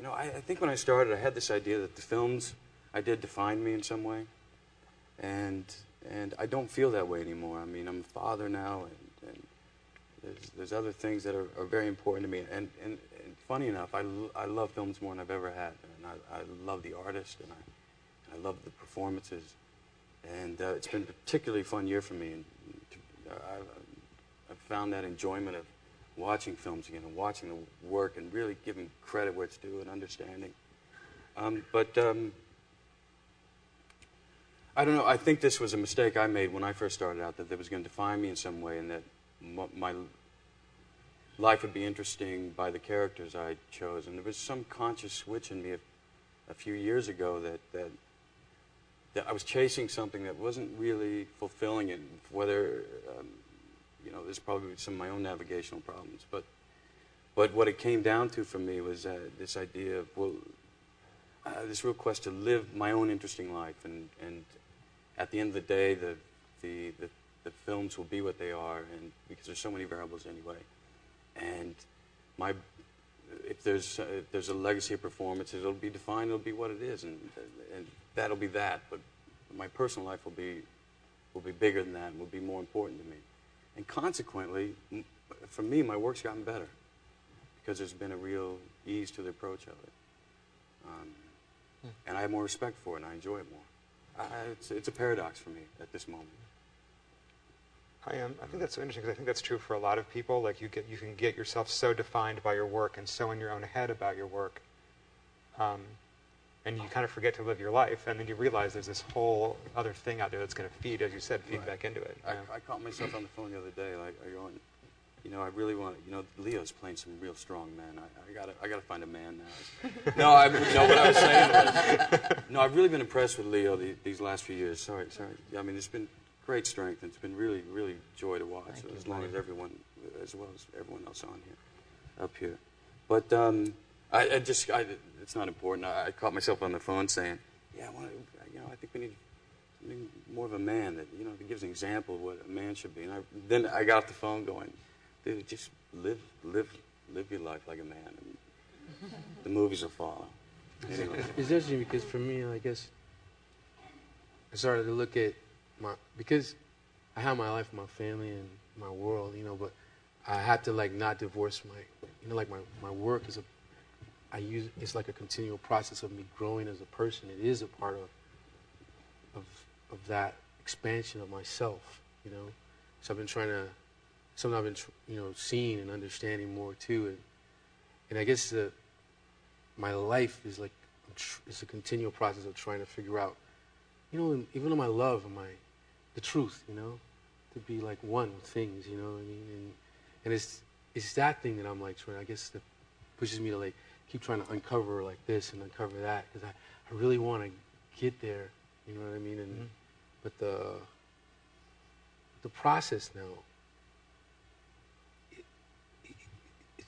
know, I think when I started, I had this idea that the films I did defined me in some way, and I don't feel that way anymore. I mean, I'm a father now, and there's other things that are very important to me. And funny enough, I love films more than I've ever had, and I love the artist, and I love the performances, and it's been a particularly fun year for me. And I've found that enjoyment of watching films again and watching the work and really giving credit where it's due and understanding. I don't know, I think this was a mistake I made when I first started out, that it was going to define me in some way, and that my life would be interesting by the characters I chose. And there was some conscious switch in me a few years ago that I was chasing something that wasn't really fulfilling it, whether, you know, there's probably some of my own navigational problems, but what it came down to for me was this idea of, well, this real quest to live my own interesting life, and at the end of the day, the films will be what they are, and because there's so many variables anyway, and if there's a legacy of performances, it'll be defined, it'll be what it is, and that'll be that. But my personal life will be bigger than that, and will be more important to me, and consequently, for me, my work's gotten better because there's been a real ease to the approach of it. And I have more respect for it, and I enjoy it more. It's a paradox for me at this moment. I think that's so interesting, because I think that's true for a lot of people. Like, you can get yourself so defined by your work and so in your own head about your work, and you kind of forget to live your life, and then you realize there's this whole other thing out there that's going to feed, as you said, feed back into it. I caught myself on the phone the other day, like, you know, I really want, you know, Leo's playing some real strong men. I gotta find a man now. No, what I was saying was, no, I've really been impressed with Leo these last few years. Sorry. I mean, it's been great strength, and it's been really, really joy to watch. As well as everyone else on here, up here. But it's not important. I caught myself on the phone saying, yeah, I think we need something more of a man that, you know, that gives an example of what a man should be. And then I got off the phone going, dude, just live your life like a man, and the movies will follow. Anyway. It's interesting because for me, I guess, I started to look at because I have my life, my family, and my world, you know, but I had to, like, not divorce my work is it's like a continual process of me growing as a person. It is a part of that expansion of myself, you know. So I've been trying to, something I've been, seeing and understanding more too, and I guess my life is like it's a continual process of trying to figure out, even in my love and the truth, to be like one with things, you know what I mean, and it's that thing that I'm like trying, I guess, that pushes me to like keep trying to uncover like this and uncover that, because I really want to get there, you know what I mean, and but the process now.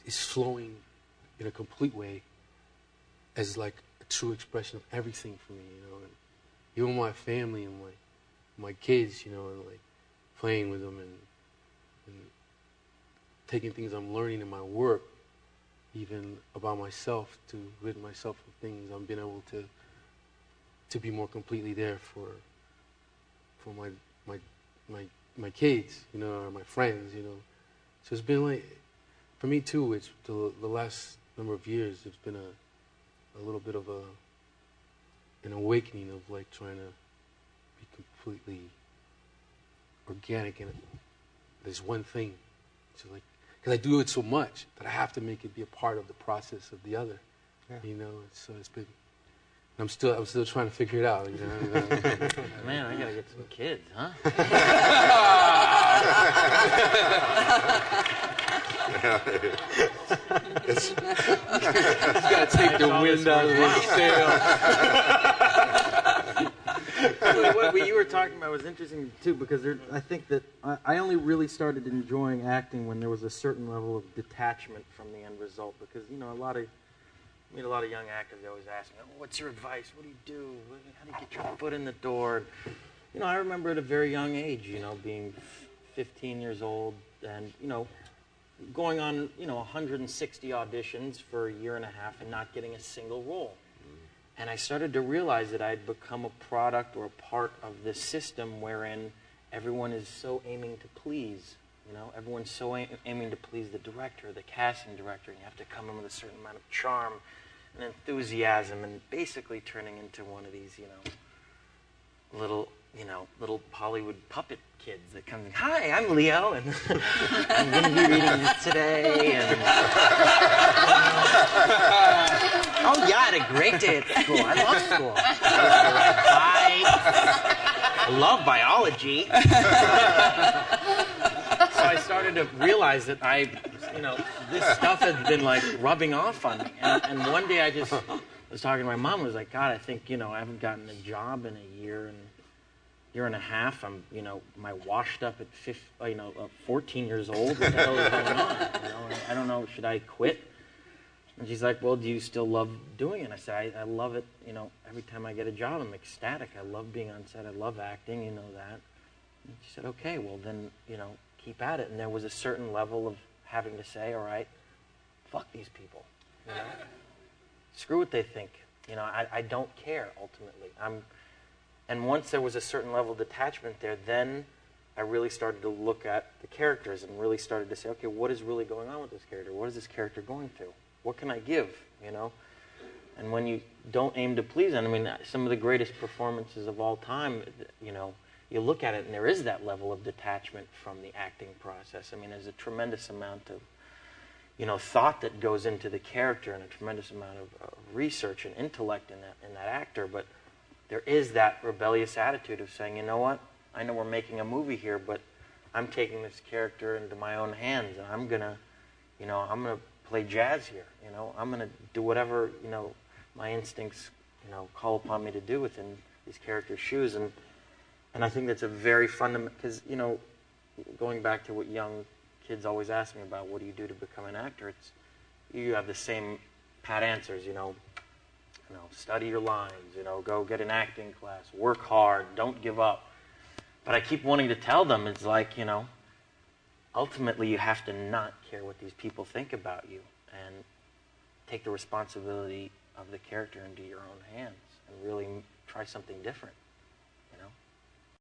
Is flowing in a complete way as like a true expression of everything for me, and even my family and my kids, and like playing with them and taking things I'm learning in my work, even about myself, to rid myself of things. I've been able to be more completely there for my kids, or my friends, So it's been like, for me too, it's the last number of years, it's been a little bit of an awakening of like trying to be completely organic in this one thing. So like, because I do it so much that I have to make it be a part of the process of the other. Yeah. So it's been. I'm still trying to figure it out. Man, I gotta get some kids, huh? He's got to take the wind out of his sail. What you were talking about was interesting too, because I think that I only really started enjoying acting when there was a certain level of detachment from the end result. Because I meet a lot of young actors. They always ask me, "What's your advice? What do you do? How do you get your foot in the door?" I remember at a very young age, being 15 years old, and going on, 160 auditions for a year and a half and not getting a single role. And I started to realize that I'd become a product or a part of this system wherein everyone is so aiming to please. Everyone's so aiming to please the director, the casting director, and you have to come in with a certain amount of charm and enthusiasm, and basically turning into one of these, little Hollywood puppet kids that come in. Hi, I'm Leo, and I'm going to be reading this today. And oh yeah, I had a great day at school. I love school. I love biology. So I started to realize that this stuff had been like rubbing off on me. And one day I just was talking to my mom. I was like, God, I think, I haven't gotten a job in a year and a half. I'm, am I washed up at 14 years old? What the hell is going on? I don't know. Should I quit? And she's like, well, do you still love doing it? I said, I love it. Every time I get a job, I'm ecstatic. I love being on set. I love acting. You know that. And she said, okay, well then, keep at it. And there was a certain level of having to say, all right, fuck these people. Screw what they think. I don't care ultimately. And once there was a certain level of detachment there, then I really started to look at the characters and really started to say, okay, what is really going on with this character? What is this character going through? What can I give? And when you don't aim to please them, some of the greatest performances of all time, you look at it and there is that level of detachment from the acting process. There's a tremendous amount of, thought that goes into the character and a tremendous amount of research and intellect in that actor, but there is that rebellious attitude of saying, you know what, I know we're making a movie here, but I'm taking this character into my own hands, and I'm gonna play jazz here. I'm gonna do whatever my instincts call upon me to do within these characters' shoes, and I think that's a very fundamental, because going back to what young kids always ask me about, what do you do to become an actor? You have the same pat answers, study your lines, go get an acting class, work hard, don't give up. But I keep wanting to tell them, it's like, ultimately you have to not care what these people think about you and take the responsibility of the character into your own hands and really try something different.